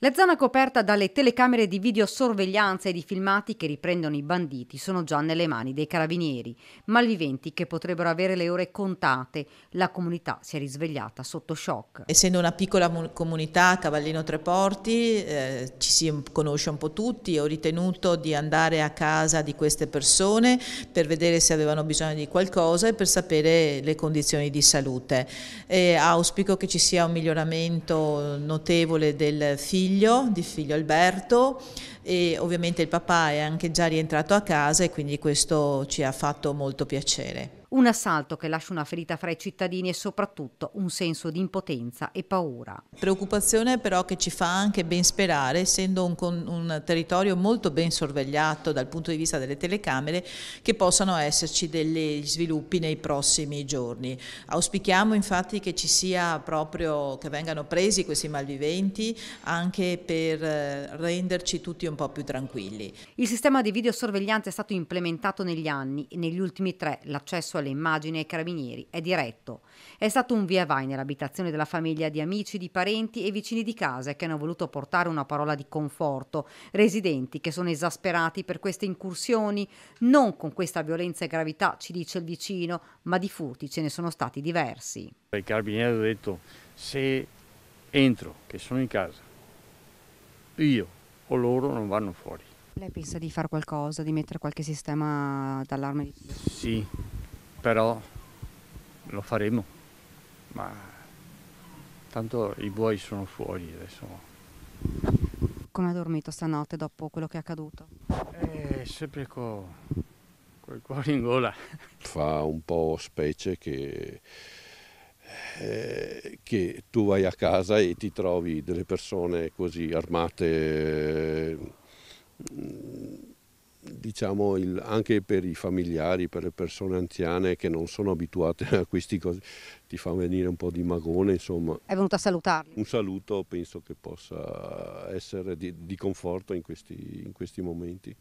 La zona coperta dalle telecamere di videosorveglianza e di filmati che riprendono i banditi sono già nelle mani dei carabinieri, malviventi che potrebbero avere le ore contate. La comunità si è risvegliata sotto shock. Essendo una piccola comunità a Cavallino Treporti, ci si conosce un po' tutti. Ho ritenuto di andare a casa di queste persone per vedere se avevano bisogno di qualcosa e per sapere le condizioni di salute. Auspico che ci sia un miglioramento notevole del figlio Alberto, e ovviamente il papà è anche già rientrato a casa e quindi questo ci ha fatto molto piacere. Un assalto che lascia una ferita fra i cittadini e soprattutto un senso di impotenza e paura. Preoccupazione però che ci fa anche ben sperare, essendo un territorio molto ben sorvegliato dal punto di vista delle telecamere, che possano esserci degli sviluppi nei prossimi giorni. Auspichiamo infatti che ci sia proprio, che vengano presi questi malviventi anche per renderci tutti un po' più tranquilli. Il sistema di videosorveglianza è stato implementato negli anni e negli ultimi 3 l'accesso alle immagini ai carabinieri è diretto. È stato un via vai nell'abitazione della famiglia, di amici, di parenti e vicini di casa che hanno voluto portare una parola di conforto, residenti che sono esasperati per queste incursioni, non con questa violenza e gravità, ci dice il vicino, ma di furti ce ne sono stati diversi. I carabinieri hanno detto: se entro, che sono in casa, io o loro non vanno fuori. Lei pensa di fare qualcosa, di mettere qualche sistema d'allarme? Sì, però lo faremo, ma tanto i buoi sono fuori adesso. Come ha dormito stanotte dopo quello che è accaduto? Sempre col cuore in gola. Fa un po' specie che tu vai a casa e ti trovi delle persone così armate, diciamo anche per i familiari, per le persone anziane che non sono abituate a queste cose, ti fa venire un po' di magone, insomma. È venuto a salutarli? Un saluto penso che possa essere di conforto in questi momenti.